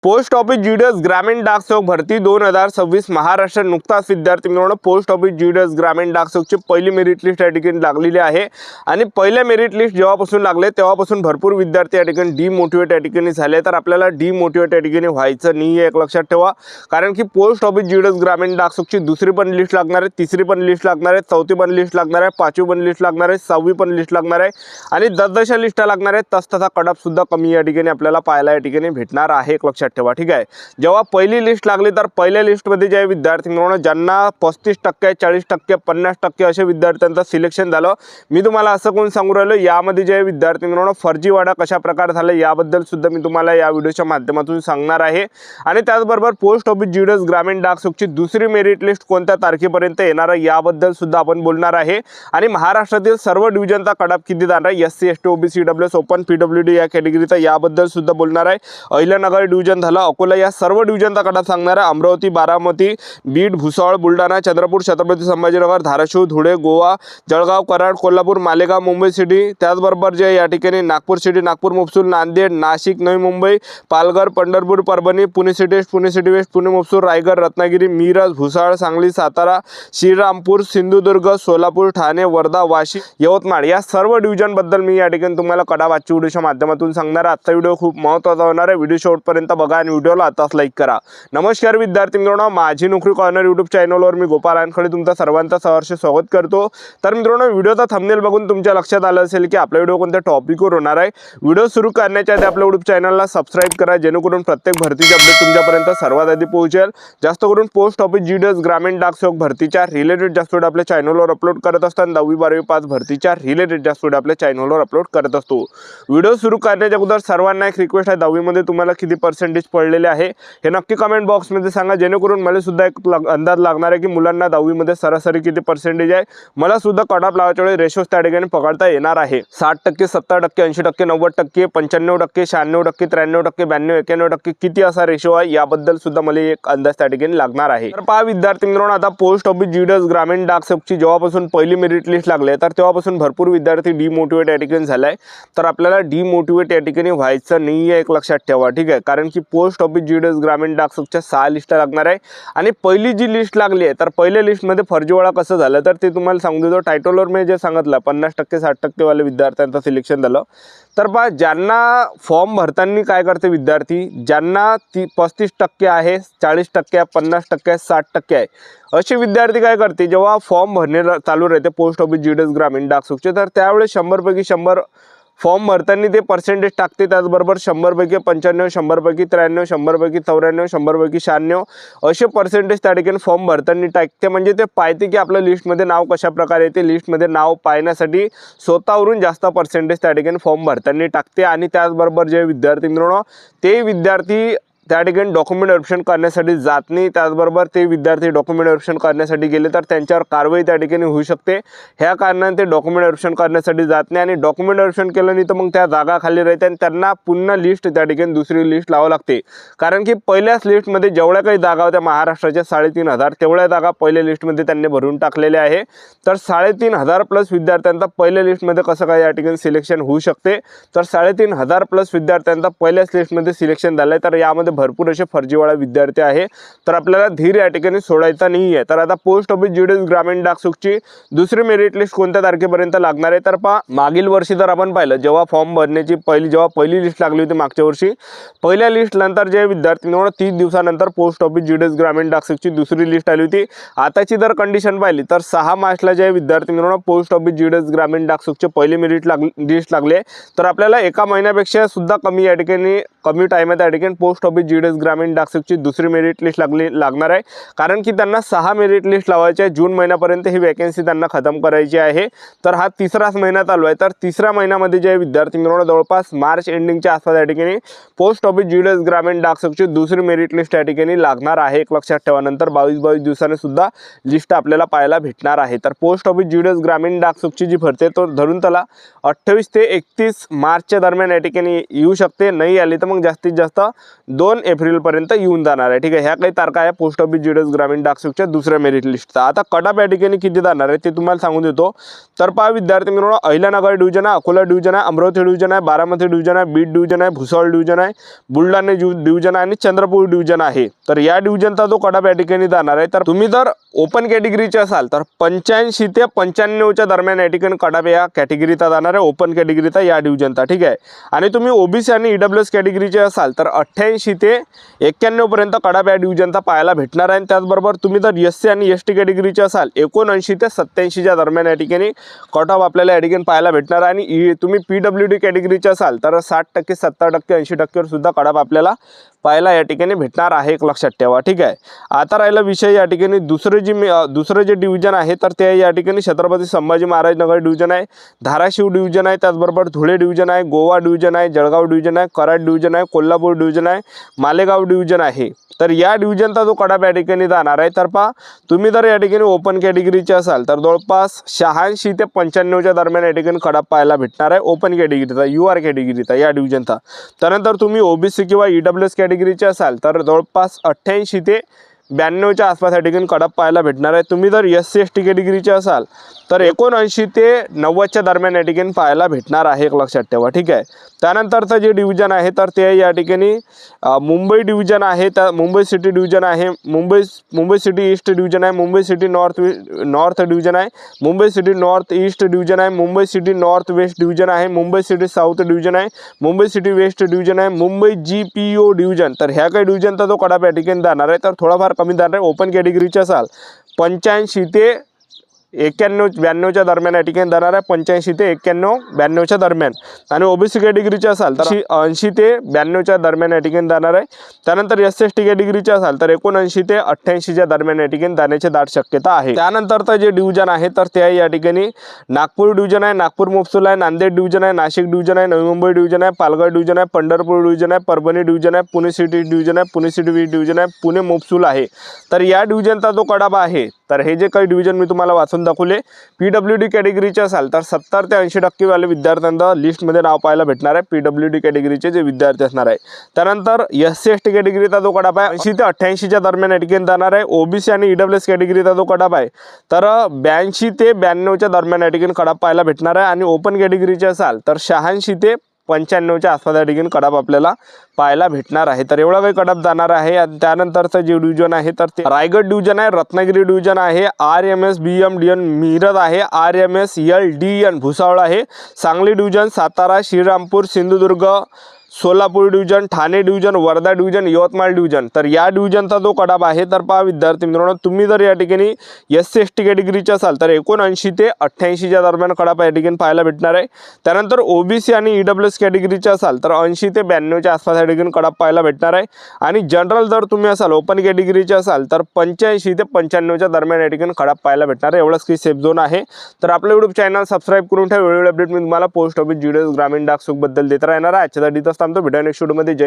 Post office GDS ग्रामीण डाक सेवक भरती 2026 महाराष्ट्र नुकताच विद्यार्थी मिळवणं पोस्ट ऑफिस जीडीएस ग्रामीण डाक सेवकची पहिली मेरिट लिस्ट या ठिकाणी लागलेली आहे। आणि पहिल्या मेरिट लिस्ट जेव्हापासून लागले तेव्हापासून भरपूर विद्यार्थी या ठिकाणी डिमोटिवेट या ठिकाणी झाले। तर आपल्याला डिमोटिवेट या ठिकाणी व्हायचं नाही एक लक्षात ठेवा, कारण की पोस्ट ऑफिस जीडीएस ग्रामीण डाक सेवकची दुसरी पण लिस्ट लागणार आहे, तिसरी पण लिस्ट लागणार आहे, चौथी पण लिस्ट लागणार आहे, पाचवी पण लिस्ट लागणार आहे, सहावी पण लिस्ट लागणार आहे आणि जसजशा लिस्टा लागणार आहेत तसतसा कटऑफ सुद्धा कमी या ठिकाणी आपल्याला पाहायला या ठिकाणी भेटणार आहे एक लक्षात ठेवा। ठीक आहे, जेव्हा पहिली लिस्ट लागली तर पहिल्या लिस्टमध्ये जे विद्यार्थी मिळवणं ज्यांना 35%, 40%, 50% असे विद्यार्थ्यांचं सिलेक्शन झालं। मी तुम्हाला असं कोण सांगू राहिलो, यामध्ये जे विद्यार्थी मिळवणं फर्जीवाडा कशा प्रकारे झाला याबद्दल सुद्धा मी तुम्हाला या व्हिडिओच्या माध्यमातून सांगणार आहे। आणि त्याचबरोबर पोस्ट ऑफिस जीडीएस ग्रामीण डाक सेवकची दुसरी मेरिट लिस्ट कोणत्या तारखेपर्यंत येणार आहे याबद्दल सुद्धा आपण बोलणार आहे। आणि महाराष्ट्रातील सर्व डिव्हिजनचा कटऑफ किती जाणार आहे, SC ST OBC EWS open PWD या कॅटेगरीचा याबद्दल सुद्धा बोलणार आहे। अहिल्यानगर डिव्हिजन झालं, अकोला या सर्व डिव्हिजनचा कटऑफ सांगणार आहे। अमरावती, बारामती, बीड, भुसावळ, बुलढाणा, चंद्रपूर, छत्रपती संभाजीनगर, धाराशिव, धुळे, गोवा, जळगाव, कराड, कोल्हापूर, मालेगाव, मुंबई सिटी, त्याचबरोबर जे या ठिकाणी Nagpur city, Nagpur mofussil, Nanded, Nashik, Navi Mumbai, Palghar, Pandharpur, Parbhani, Pune city east, Pune city west, Pune mofussil, Raigad, Ratnagiri, Miraj, Bhusawal, Sangli, Satara, Shrirampur, Sindhudurg, Solapur, Thane, Wardha, Washim, Yavatmal या सर्व डिव्हिजन बद्दल मी या ठिकाणी तुम्हाला कटऑफ आजच्या व्हिडिओच्या माध्यमातून सांगणार आहे। आजचा व्हिडिओ खूप महत्त्वाचा होणार आहे, व्हिडिओ शेवटपर्यंत बघा आणि व्हिडिओला आताच लाईक करा। नमस्कार विद्यार्थी मित्रांनो, माझी नोकरी कॉर्नर यूट्यूब चॅनलवर मी गोपाल आणखळे तुमचं सर्वांचं सहर्ष स्वागत करतो। तर मित्रांनो, व्हिडिओचा थंबनेल बघून तुमच्या लक्षात आलं असेल की आपला व्हिडिओ कोणत्या टॉपिकवर होणार आहे। व्हिडिओ सुरू करण्याच्या आधी आपल्या यूट्यूब चॅनलला सबस्क्राइब करा, जेणेकरून प्रत्येक भरतीचे अपडेट तुमच्यापर्यंत सर्वात आधी पोहोचेल। जास्त करून पोस्ट ऑफिस जीडीएस ग्रामीण डाक सेवक भरतीच्या रिलेटेड जास्त व्हिडिओ आपल्या चॅनलवर अपलोड करत असताना 10वी 12वी पास भरतीच्या रिलेटेड जास्त व्हिडिओ आपल्या चॅनलवर अपलोड करत असतो। व्हिडिओ सुरू करण्याच्या अगोदर सर्वांना एक रिक्वेस्ट आहे, 10वी मध्ये तुम्हाला किती पर्सेंटेज पडलेले आहे हे नक्की कमेंट बॉक्समध्ये सांगा, जेणेकरून मला सुद्धा एक अंदाज लागणार आहे की मुलांना 10वी मध्ये सरासरी किती पर्सेंटेज आहे। मला सुद्धा कटऑफ लावायच्या वेळी रेशोज त्या ठिकाणी पकडता येणार आहे। 60%, 70%, 80%, 90%, 95%, 96%, 93%, 92%, 91% किती असा रेशो आहे याबद्दल सुद्धा मला एक अंदाज त्या ठिकाणी लागणार आहे। तर पहा विद्यार्थी मित्रांनो, आता पोस्ट ऑफिस जीडीएस ग्रामीण डाक सेवकची जेव्हापासून पहिली मेरिट लिस्ट लागली तर तेव्हापासून भरपूर विद्यार्थी डिमोटिवेट या ठिकाणी झालाय। तर आपल्याला डिमोटिवेट या ठिकाणी व्हायचं नाही आहे एक लक्षात ठेवा। ठीक आहे, कारण की पोस्ट ऑफिस जीडीएस ग्रामीण डाक सेवकच्या 6 लिस्ट लागणार आहे आणि पहिली जी लिस्ट लागली आहे तर पहिल्या लिस्टमध्ये फर्जीवाडा कसं झालं तर ते तुम्हाला सांगू देतो। टायटलवर मी जे सांगितलं 50%, 60% वाले विद्यार्थ्यांचं सिलेक्शन झालं। तर पहा, ज्यांना फॉर्म भरताना काय करते विद्यार्थी, ज्यांना 35% आहे, 40% 50% 60% आहे असे विद्यार्थी काय करते, जेव्हा फॉर्म भरणे चालू राहते पोस्ट ऑफिस जीडीएस ग्रामीण डाक सेवकचे तर त्यावेळेस 100 पैकी 100 फॉर्म भरताना ते पर्सेंटेज टाकते। त्याचबरोबर 100 पैकी 95, 100 पैकी 93, 100 पैकी 94, 100 पैकी 96 असे पर्सेंटेज त्या ठिकाणी फॉर्म भरताना टाकते। म्हणजे ते पाहते की आपल्या लिस्टमध्ये नाव कशा प्रकारे येते, लिस्टमध्ये नाव पाहण्यासाठी स्वतःवरून जास्त पर्सेंटेज त्या ठिकाणी फॉर्म भरताना टाकते। आणि त्याचबरोबर जे विद्यार्थी मिळवणं ते विद्यार्थी त्या ठिकाणी डॉक्युमेंट व्हेरिफिकेशन करण्यासाठी जात नाही। त्याचबरोबर ते विद्यार्थी डॉक्युमेंट व्हेरिफिकेशन करण्यासाठी गेले तर त्यांच्यावर कारवाई त्या ठिकाणी होऊ शकते। ह्या कारणाने ते डॉक्युमेंट व्हेरिफिकेशन करण्यासाठी जात नाही आणि डॉक्युमेंट व्हेरिफिकेशन केलं नाही तर मग त्या जागा खाली राहते आणि त्यांना पुन्हा लिस्ट त्या ठिकाणी दुसरी लिस्ट लावावी लागते। कारण की पहिल्याच लिस्टमध्ये जेवढ्या काही जागा होत्या महाराष्ट्राच्या 3500 तेवढ्या जागा पहिल्या लिस्टमध्ये त्यांनी भरून टाकलेल्या आहे। तर 3500 प्लस विद्यार्थ्यांचा पहिल्या लिस्टमध्ये कसं काय या ठिकाणी सिलेक्शन होऊ शकते, तर 3500 प्लस विद्यार्थ्यांचा पहिल्याच लिस्टमध्ये सिलेक्शन झालं आहे। तर यामध्ये भरपूर असे फर्जीवाडा विद्यार्थी आहे, तर आपल्याला धीर या ठिकाणी सोडायचा नाही आहे। तर आता पोस्ट ऑफिस जीडीएस ग्रामीण डाक सेवकची दुसरी मेरिट लिस्ट कोणत्या तारखेपर्यंत लागणार आहे, तर पहा मागील वर्षी तर आपण पाहिलं जेव्हा फॉर्म भरण्याची पहिली लिस्ट लागली होती मागच्या वर्षी, पहिल्या लिस्ट नंतर जे विद्यार्थ्यांना 30 दिवसानंतर पोस्ट ऑफिस जीडीएस ग्रामीण डाक सेवकची दुसरी लिस्ट आली होती। आताची जर कंडिशन पाहिली तर 6 मार्चला जे विद्यार्थ्यांना पोस्ट ऑफिस जीडीएस ग्रामीण डाक सेवकची पहिली मेरिट लिस्ट लागली आहे। तर आपल्याला एका महिन्यापेक्षा सुद्धा कमी या ठिकाणी कमी टाइम त्या ठिकाणी पोस्ट ऑफिस जीडीएस ग्रामीण डाक सेवकची दुसरी मेरिट लिस्ट लागणार आहे, कारण की त्यांना 6 मेरिट लिस्ट लावायचे आहे। जून महिन्यापर्यंत ही वॅकन्सी त्यांना खतम करायची आहे। तर हा तिसराच महिना चालू आहे। तर तिसऱ्या महिन्यामध्ये जे विद्यार्थी मिळवणं जवळपास मार्च एंडिंगच्या आसपास या ठिकाणी पोस्ट ऑफिस जीडीएस ग्रामीण डाक सेवकची दुसरी मेरिट लिस्ट या ठिकाणी लागणार आहे एक लक्षात ठेवा। नंतर 22 दिवसांनी सुद्धा लिस्ट आपल्याला पाहायला भेटणार आहे। तर पोस्ट ऑफिस जीडीएस ग्रामीण डाक सेवकची जी भरती तो धरून त्याला 28 ते 31 मार्चच्या दरम्यान या ठिकाणी येऊ शकते, नाही आली तर मग मग जास्तीत जास्त 2 एप्रिलपर्यंत येऊन जाणार आहे. ठीक आहे, ह्या काही तारखा आहे पोस्ट ऑफिस GDS ग्रामीण डाकसेवकच्या दुसऱ्या मेरिट लिस्टचा. आता कटाप या ठिकाणी किती जाणार आहे ते तुम्हाला सांगून देतो. तर पहा विद्यार्थी मित्रांनो, अहिल्यानगर डिव्हिजन आहे, अकोला डिव्हिजन आहे, अमरावती डिव्हिजन आहे, बारामती डिव्हिजन आहे, बीड डिव्हिजन आहे, भुसावळ डिव्हिजन आहे, बुलढाणा डिव्हिजन आहे आणि चंद्रपूर डिव्हिजन आहे. तर या डिव्हिजनचा जो कटाप या ठिकाणी जाणार आहे, तर तुम्ही जर ओपन कॅटेगरीचे असाल तर 85 ते 95च्या दरम्यान या ठिकाणी कटाप या कॅटेगरीचा जाणार आहे, ओपन कॅटेगरीचा या डिव्हिजनचा. ठीक आहे, आणि तुम्ही ओबीसी आणि EWS कॅटेगरीचे असाल तर 88 ते 91 पर्यंत कटाप या डिव्हिजनचा पाहायला भेटणार आहे. त्याचबरोबर तुम्ही जर SC आणि ST कॅटेगरीचे असाल 79 ते 87च्या दरम्यान या ठिकाणी कटऑफ आपल्याला या ठिकाणी पाहायला भेटणार आहे. आणि तुम्ही PWD कॅटेगरीचे असाल तर 60%, 70%, 80% सुद्धा कटऑफ आपल्याला पाहायला या ठिकाणी भेटणार आहे, एक लक्षात ठेवा. ठीक आहे, आता राहिला विषय या ठिकाणी दुसरं जे डिव्हिजन आहे तर ते या ठिकाणी छत्रपती संभाजी महाराज नगर डिव्हिजन आहे, धाराशिव डिव्हिजन आहे, त्याचबरोबर धुळे डिव्हिजन आहे, गोवा डिव्हिजन आहे, जळगाव डिव्हिजन आहे, कराड डिव्हिजन आहे, कोल्हापूर डिव्हिजन आहे, मालेगाव डिव्हिजन आहे. तर या डिव्हिजनचा जो कटाप या ठिकाणी जाणार आहे, तर पहा तुम्ही जर या ठिकाणी ओपन कॅटेगरीचे असाल तर जवळपास 86 ते 95च्या दरम्यान या ठिकाणी कटाप पाहायला भेटणार आहे, ओपन कॅटेगरीचा, UR कॅटेगरीचा या डिव्हिजनचा. त्यानंतर तुम्ही OBC किंवा EWS कॅटेगरीचे असाल तर जवळपास 88 ते 92च्या आसपास या ठिकाणी कटाप पाहायला भेटणार आहे. तुम्ही जर SC ST कॅटेगरीचे असाल तर 79 ते 90च्या दरम्यान या ठिकाणी पाहायला भेटणार आहे, एक लक्षात ठेवा. ठीक आहे, त्यानंतरचं जे डिव्हिजन आहे तर ते या ठिकाणी मुंबई डिव्हिजन आहे, त्या मुंबई सिटी डिव्हिजन आहे, मुंबई सिटी ईस्ट डिव्हिजन आहे, मुंबई सिटी नॉर्थ डिव्हिजन आहे, Mumbai city north east division आहे, Mumbai city north west division आहे, मुंबई सिटी साऊथ डिव्हिजन आहे, मुंबई सिटी वेस्ट डिव्हिजन आहे, मुंबई GPO डिव्हिजन. तर ह्या काही डिव्हिजनचा जो कटाप या ठिकाणी जाणार आहे तर थोडाफार कमी जाणार आहे. ओपन कॅटेगरीचे असाल 85 ते 91-92च्या दरम्यान या ठिकाणी जाणार आहे, 85 ते 91-92च्या दरम्यान. आणि OBC कॅटेगरीचे असाल तर 80 ते 92च्या दरम्यान या ठिकाणी जाणार आहे. त्यानंतर SC ST कॅटेगरीचे असाल तर 79 ते 88च्या दरम्यान या ठिकाणी जाण्याची दाट शक्यता आहे. त्यानंतरचं जे डिव्हिजन आहे तर ते या ठिकाणी नागपूर डिव्हिजन आहे, नागपूर मुफसूल आहे, नांदेड डिव्हिजन आहे, नाशिक डिव्हिजन आहे, नवी मुंबई डिव्हिजन आहे, पालघर डिव्हिजन आहे, पंढरपूर डिव्हिजन आहे, परभणी डिव्हिजन आहे, पुणे सिटी डिव्हिजन आहे, पुणे सिटी वेस्ट डिव्हिजन आहे, पुणे मुफसूल आहे. तर या डिव्हिजनचा जो कटाप आहे तर हे जे काही डिव्हिजन मी तुम्हाला वाचून दाखवले, PWD कॅटेगरीचे असाल तर 70 ते 80% वाले विद्यार्थ्यांना लिस्टमध्ये नाव पाहायला भेटणार आहे, PWD कॅटेगरीचे जे विद्यार्थी असणार आहे. त्यानंतर SC ST कॅटेगरीचा जो कटाप आहे 80 ते 88च्या दरम्यान या ठिकाणी जाणार आहे. OBC आणि EWS कॅटेगरीचा जो कटाप आहे तर 82 ते 92च्या दरम्यान या ठिकाणी कटाप पाहायला भेटणार आहे. आणि ओपन कॅटेगरीचे असाल तर 86 ते 95च्या आसपास या ठिकाणी कटाप आपल्याला पाहायला भेटणार आहे. तर एवढा काही कटाप जाणार आहे. आणि त्यानंतरचं जे डिव्हिजन आहे तर ते रायगड डिव्हिजन आहे, रत्नागिरी डिव्हिजन आहे, RMS BMDN मिरज आहे, RMS LDN भुसावळ आहे, Sangli division, Satara, Shrirampur, Sindhudurg, Solapur division, Thane division, Wardha division, Yavatmal division. तर या डिव्हिजनचा जो कटाप आहे तर पहा विद्यार्थी मित्रांनो, तुम्ही जर या ठिकाणी SC ST कॅटेगरीचे असाल तर 79 ते 88च्या दरम्यान कटाप या ठिकाणी पाहायला भेटणार आहे. त्यानंतर OBC आणि EWS कॅटेगरीचे असाल तर 80 ते 92च्या आसपास या ठिकाणी कटाप पाहायला भेटणार आहे. आणि जनरल जर तुम्ही असाल, ओपन कॅटेगरीचे असाल तर 85 ते 95च्या दरम्यान या ठिकाणी कटाप पाहायला भेटणार आहे. एवढंच की सेफ झोन आहे. तर आपलं YouTube चॅनल सबस्क्राईब करून ठेवा. वेगवेगळे अपडेट मी तुम्हाला पोस्ट ऑफिस GDS ग्रामीण डाकसेवकबद्दल देत राहणार आहे. आजच्या भेटूया नेक्स्ट व्हिडिओमध्ये. जय